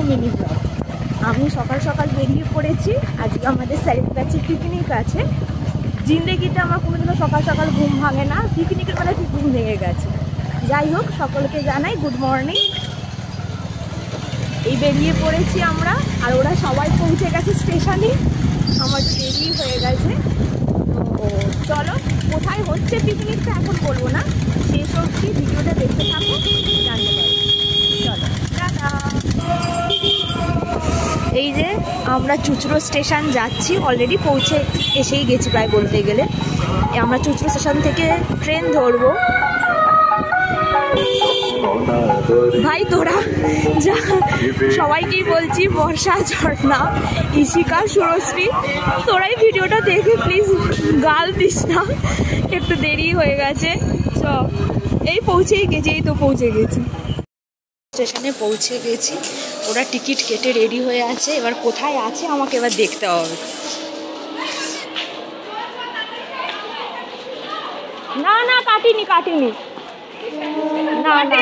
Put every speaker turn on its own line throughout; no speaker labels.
Mini blog. আমি সকাল সকাল বেরিয়ে পড়েছি। আজকে আমাদের স্যারের কাছে পিকনিক আছে। জিন্দেগিতে আমার কোনোদিনও সকাল সকাল ঘুম ভাঙে না, পিকনিকের বেলা ঠিক ঘুম ভেঙে গেছে। যাই হোক, সকলকে জানাই গুড মর্নিং। এই বেরিয়ে পড়েছি আমরা, আর ওরা সবাই পৌঁছে গেছে স্টেশনে। আমার তো দেরি হয়ে গেছে। তো চলো, কোথায় হচ্ছে পিকনিকটা এখন বলবো না, শেষ অবধি ভিডিওটা দেখতে থাকো, জানতে পারো। চলো টাটা। এই যে আমরা চুচড়ো স্টেশন যাচ্ছি, অলরেডি পৌঁছে এসেই গেছি প্রায় বলতে গেলে। আমরা চুচড়ো স্টেশন থেকে ট্রেন ধরবো। ভাই তোরা যা, সবাইকেই বলছি, বর্ষা, ঝর্ণা, ইশিকা, সুরশ্রী, তোরাই ভিডিওটা দেখে প্লিজ গাল দিস না, একটু দেরি হয়ে গেছে। চ, এই পৌঁছেই গেছি, এই তো পৌঁছে গেছি, স্টেশনে পৌঁছে গেছি। ওরা টিকিট কেটে রেডি হয়ে আছে। এবার কোথায় আছে আমাকে এবার দেখতে হবে। না না, কাটিনি কাটিনি, না না,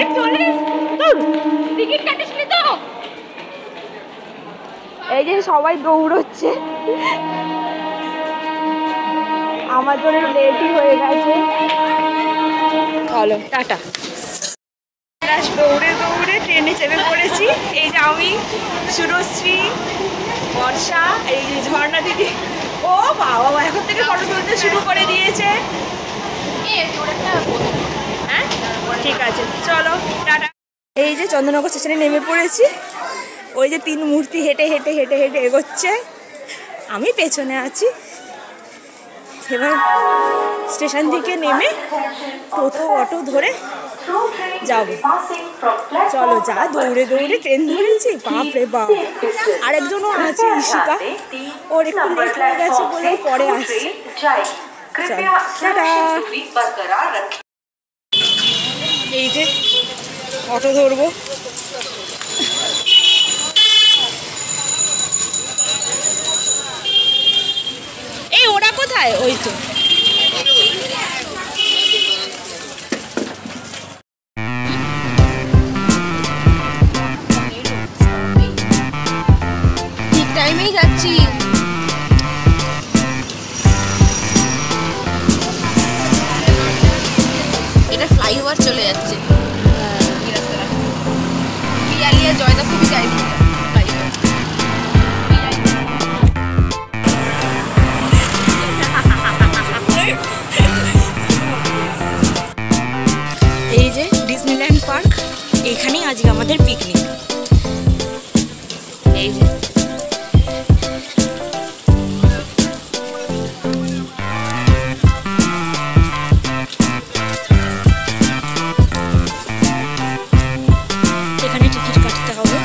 টিকিট কাটিসনি তো। এই যে সবাই দৌড়চ্ছে, আমার জন্য লেটই হয়ে গেছে। চলো টাটা। দৌড়ে দৌড়ে ট্রেনে চেপে পড়েছি। এই যে আমি, সুরশ্রী, বর্ষা, এই যে ঝর্ণা দিদি। ও বাবা, এখন থেকে ফটো তুলতে শুরু করে দিয়েছে। হ্যাঁ ঠিক আছে, চলো টাটা। এই যে চন্দননগর স্টেশনে নেমে পড়েছি। ওই যে তিন মূর্তি হেঁটে হেঁটে হেঁটে হেঁটে এগোচ্ছে, আমি পেছনে আছি। এবার স্টেশন থেকে নেমে টোটো অটো ধরে যাবো। চলো, যা দৌড়ে দৌড়ে ট্রেন ধরেছি, বাপ রে বাপ। আরেকজনও আছে, ইশিকা, ওর একটু লেট হয়ে গেছে বলে পরে আসছে। এই যে অটো ধরবো। এই ওরা কোথায়? ওই তো। ঠিক টাইমেই যাচ্ছি। এটা ফ্লাইওভার চলে যাচ্ছে। পিয়ালিয়া জয়দা খুবই যায়নি। এই যে ডিজনিল্যান্ড পার্ক, এখানেই আজকে আমাদের পিকনিক। এই যে এখানে টিকিট কাটতে হবে।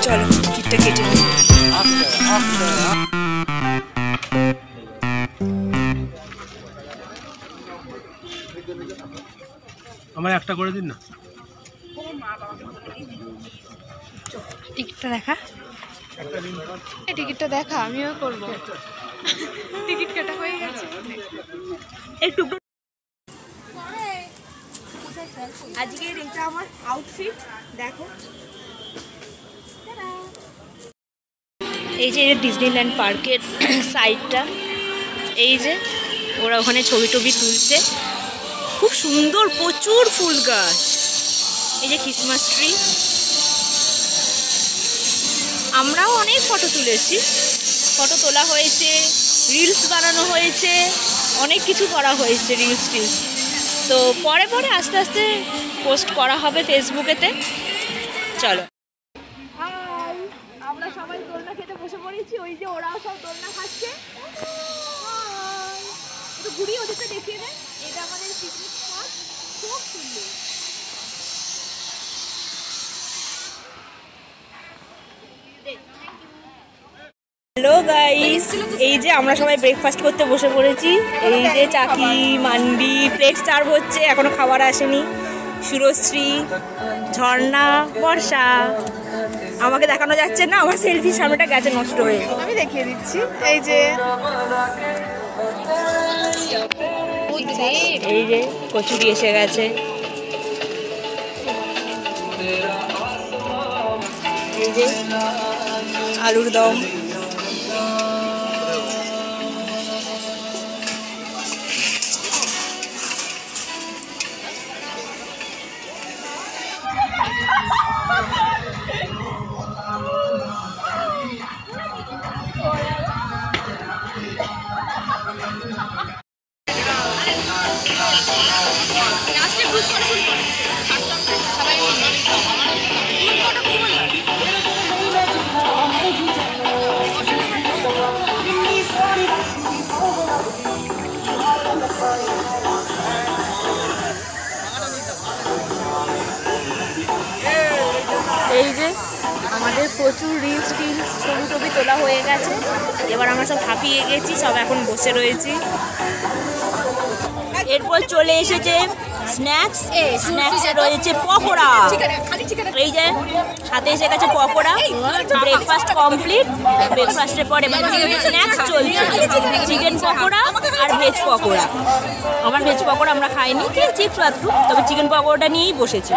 চলো টিকিটটা কেটে নিই।
আমার একটা করে দিন না।
টিকিটটা দেখা, টিকিটটা দেখা, আমিও করবো। টিকিট কাটা হয়ে গেছে। একটু আজকের এটা আমার আউটফিট দেখো। এই যে ডিজনিল্যান্ড পার্কের সাইডটা, এই যে ওরা ওখানে ছবি টবি তুলছে, খুব সুন্দর, প্রচুর ফুল গাছ। এই যে ক্রিসমাস ট্রি। আমরাও অনেক ফটো তুলেছি, ফটো তোলা হয়েছে, রিলস বানানো হয়েছে, অনেক কিছু করা হয়েছে, রিলস টিলস। তো পরে পরে আস্তে আস্তে পোস্ট করা হবে ফেসবুকেতে। চলো, আমরা সবাই দোলনা খেতে বসে পড়েছি। ওই যে ওরাও সব দোলনা খাচ্ছে। একটু ঘুরিয়ে ওদেরকে দেখিয়ে দেন। এটা আমাদের পিকনিক স্পট, খুব সুন্দর। হ্যালো গাইস, এই যে আমরা সবাই ব্রেকফাস্ট করতে বসে পড়েছি। এই যে চাকি, মান্ডি, প্লেট সার্ভ হচ্ছে, এখনো খাবার আসেনি। সুরশ্রী, ঝর্ণা, বর্ষা। আমাকে দেখানো যাচ্ছে না, আমার সেলফির সামনেটা গেছে নষ্ট হয়ে। আমি দেখিয়ে দিচ্ছি। এই যে এই যে কচুরি এসে গেছে। যে আলুর দম। এই যে আমাদের প্রচুর রিলস টিলস ছবি টবি তোলা হয়ে গেছে, এবার আমরা সব হাঁপিয়ে গেছি, সব এখন বসে রয়েছি। এরপর চলে এসেছে স্ন্যাক্স, স্ন্যাক্সে রয়েছে পকোড়া। এই যে সাথে এসে গেছে পকোড়া। ব্রেকফাস্ট কমপ্লিট, ব্রেকফাস্টের পরে স্ন্যাক্স চলছে, চিকেন পকোড়া আর ভেজ পকোড়া। আমার ভেজ পকোড়া আমরা খাইনি, খেয়েছি একটু আধটু, তবে চিকেন পকোড়াটা নিয়েই বসেছি।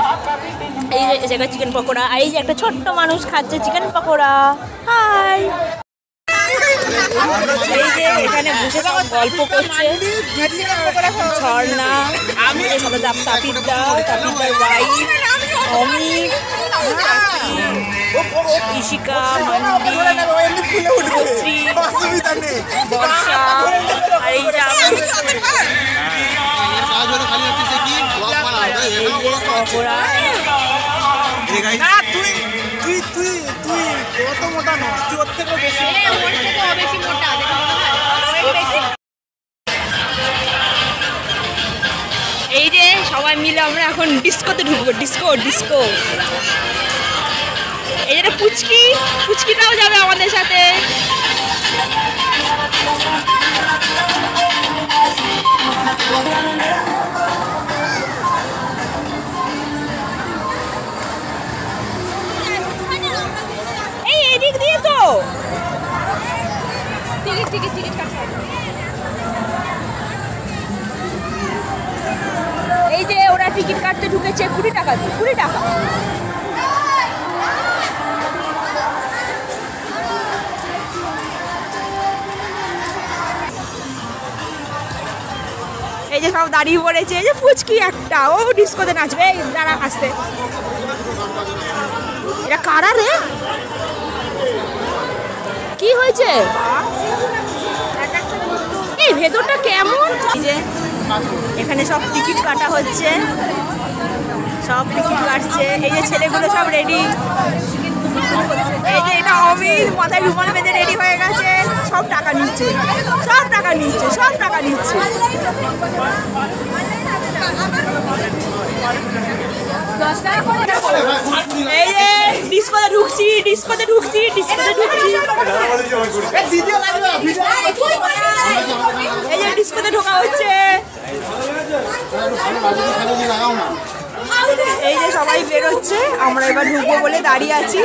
এই যে এসে গেছে চিকেন পকোড়া, আর এই যে একটা ছোট্ট মানুষ খাচ্ছে চিকেন পকোড়া। হাই, এই যে এখানে বসে সব গল্প করছে ঝর্ণা, তাপিদার ওয়াইফ, অমিত, ইশিকা, মান্ডি, শ্রী, বর্ষা, আর এই যে পকোড়া। এই যে সবাই মিলে আমরা এখন ডিস্কোতে ঢুকবো, ডিস্কো ডিস্কো। এই যে পুচকি, পুচকিটাও যাবে আমাদের সাথে। এই এদিক দিয়ে তো এই যে ওরা টিকিট কাটতে ঢুকেছে 20 টাকা দিয়ে, 20 টাকা। এই যে সব দাঁড়িয়ে পড়েছে, এই যে ফুচকি একটা, ও ডিস্কোতে নাচবে। এই দাঁড়া আসতে, এটা কারা রে? কি হয়েছে? এই ভেতরটা কেমন? এই যে এখানে সব টিকিট কাটা হচ্ছে, সব টিকিট কাটছে। এই যে ছেলেগুলো সব রেডি। এই যে এটা অমিত মাথায় রুমাল বেঁধে রেডি হয়ে গেছে, সব টাকা নিচ্ছে, সব টাকা নিচ্ছে, সব টাকা নিচ্ছে। এই যে ডিস্কোতে ঢুকছি, ডিস্কোতে ঢুকছি, ডিস্কোতে ঢুকছি। এই যে ডিস্কোতে ঢোকা হচ্ছে। এই যে সবাই বেরোচ্ছে, আমরা এবার ঢুকবো বলে দাঁড়িয়ে আছি।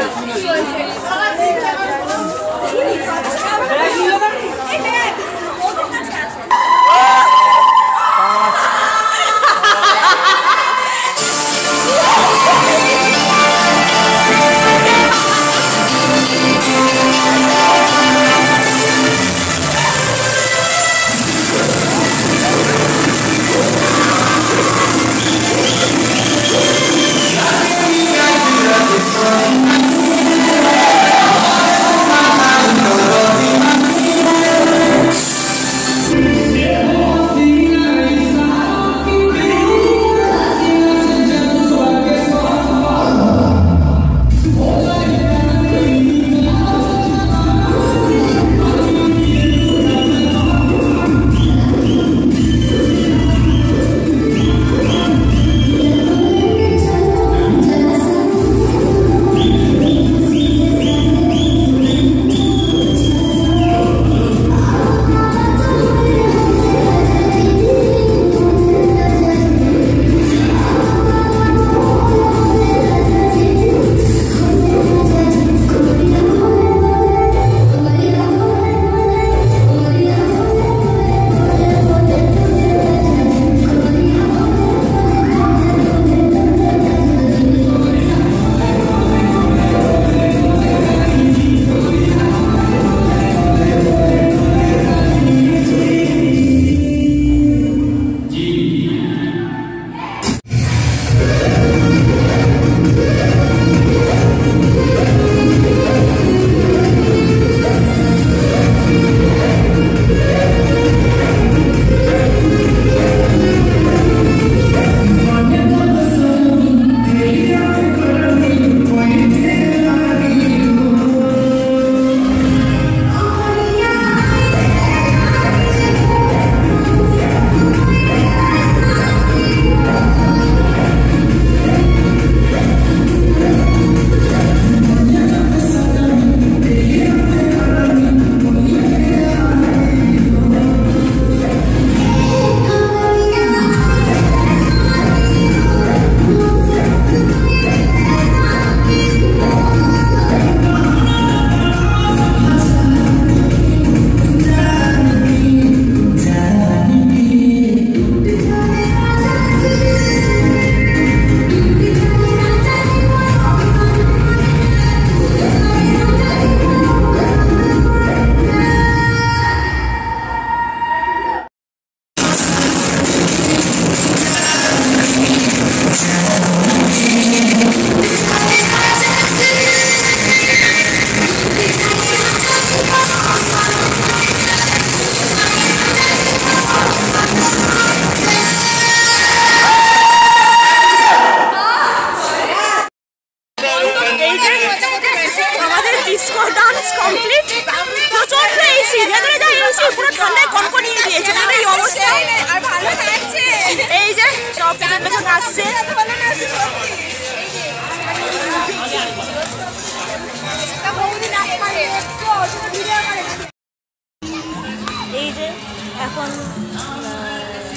এখন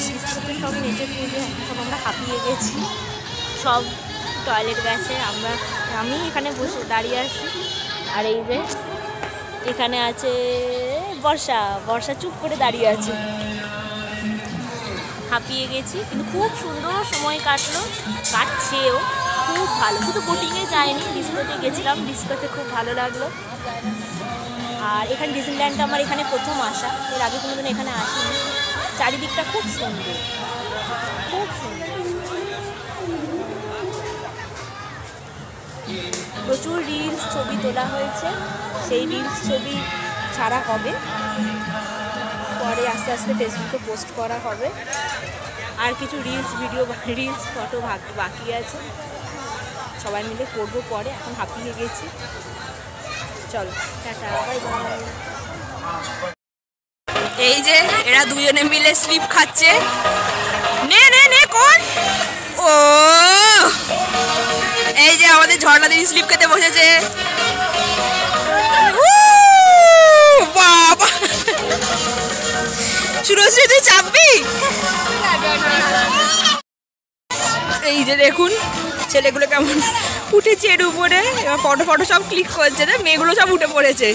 শীতকালে সব নেচে পুজো সব আমরা হাঁপিয়ে গেছি, সব টয়লেট গেছে, আমি এখানে বসে দাঁড়িয়ে আছি। আর এই যে এখানে আছে বর্ষা চুপ করে দাঁড়িয়ে আছে। হাঁপিয়ে গেছি কিন্তু খুব সুন্দর সময় কাটছেও খুব ভালো। শুধু বোটিংয়ে যায়নি, ডিস্কোতে গেছিলাম, ডিস্কোতে খুব ভালো লাগলো। আর এখানে ডিজনিল্যান্ডটা আমার এখানে প্রথম আসা, এর আগে কোনোদিন এখানে আসিনি। চারিদিকটা খুব সুন্দর, খুব সুন্দর। প্রচুর রিলস ছবি তোলা হয়েছে, সেই রিলস ছবি ছাড়া হবে, পরে আস্তে আস্তে ফেসবুকে পোস্ট করা হবে। আর কিছু রিলস ফটো বাকি আছে, সবাই মিলে করবো পরে। এখন হাঁপিয়ে গেছি, চলো টাটা বাই বাই। এই যে এরা দুজনে মিলে স্লিপ খাচ্ছে, নে কোন ও, এই যে আমাদের ঝর্ণা দিদি স্লিপ খেতে বসেছে। বাবা সুরশ্রী তুই চাপবি? এই যে দেখুন ছেলেগুলো কেমন উঠেছে এর উপরে, এবার ফটো সব ক্লিক করছে, না মেয়েগুলো সব উঠে পড়েছে।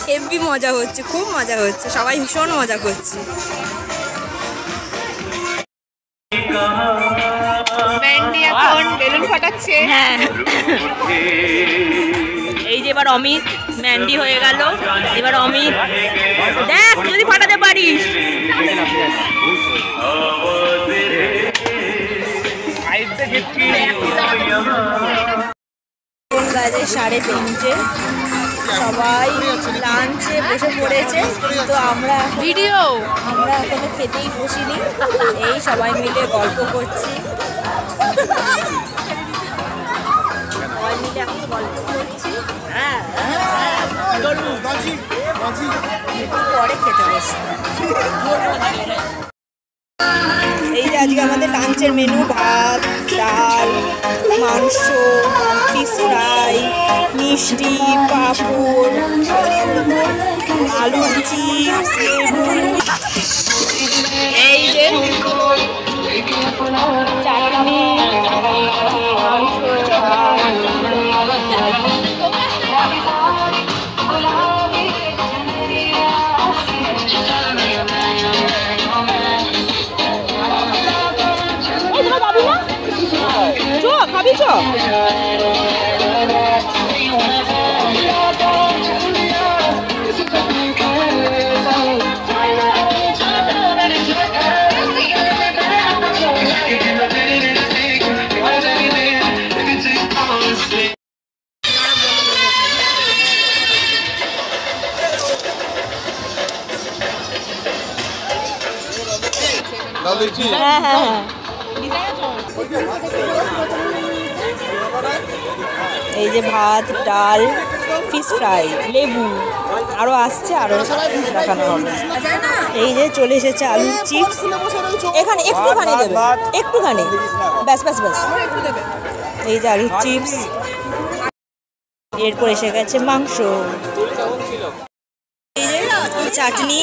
হেভি মজা হচ্ছে, খুব মজা হচ্ছে, সবাই ভীষণ মজা করছে। এখন বেলুন ফাটাচ্ছে। হ্যাঁ, এই যে এবার অমিত ম্যান্ডি হয়ে গেল। এবার অমিত দেখ যদি ফাটাতে পারিস। বাজে 3:30, সবাই লাঞ্চে বসে পড়েছে। তো আমরা এখনো খেতেই বসিনি, এই সবাই মিলে গল্প করছি, সবাই মিলে এখন গল্প করছি। পরে খেতে বসছি। এই যে আজকে আমাদের লাঞ্চের মেনু ভাত, ডাল, মাংস, ফিশ ফ্রাই, মিষ্টি, পাঁপড়, আলুর চিপস, এই যে চাটনি, মাংস, খাবি চ? হ্যাঁ, এই যে ভাত, ডাল, ফিশ ফ্রাই, লেবু, আরও আসছে, আরও দেখানো হবে। এই যে চলে এসেছে আলুর চিপস, এখানে একটুখানি দেবে, একটুখানি, ব্যাস। এই যে আলুর চিপস, এরপর এসে গেছে মাংস, এই যে চাটনি,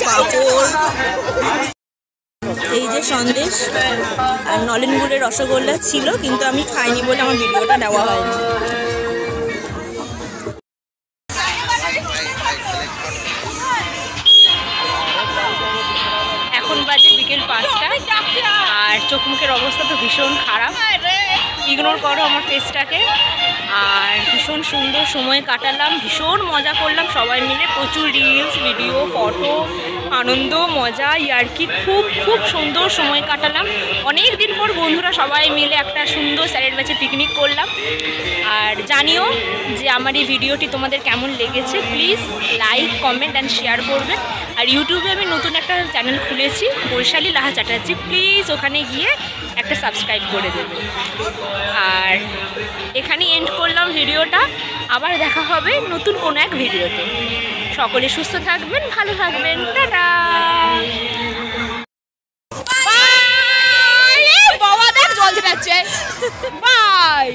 পাঁপড়, এই যে সন্দেশ, আর নলেন গুড়ের রসগোল্লা ছিল, কিন্তু আমি খাইনি বলে আমার ভিডিওটা নেওয়া হয়নি। এখন বাজে বিকেল 5টা, আর চোখ মুখের অবস্থা তো ভীষণ খারাপ, ইগনোর করো আমার ফেসটাকে। আর ভীষণ সুন্দর সময় কাটালাম, ভীষণ মজা করলাম সবাই মিলে, প্রচুর রিলস, ভিডিও, ফটো, আনন্দ, মজা, ইয়ার্কি, খুব সুন্দর সময় কাটালাম। অনেক দিন পর বন্ধুরা সবাই মিলে একটা সুন্দর স্যারের ব্যাচে পিকনিক করলাম। আর জানিও যে আমার এই ভিডিওটি তোমাদের কেমন লেগেছে, please like, comment and share করবেন। আর ইউটিউবে আমি নতুন একটা চ্যানেল খুলেছি, বৈশালী লাহা চ্যাটার্জি, প্লিজ ওখানে গিয়ে একটা সাবস্ক্রাইব করে দেবে। আর এখানেই এন্ড করলাম ভিডিওটা, আবার দেখা হবে নতুন কোনো এক ভিডিওতে। সকলে সুস্থ থাকবেন, ভালো থাকবেন, টাটা। বাবা দেখ জল ছিটাচ্ছে, বাই।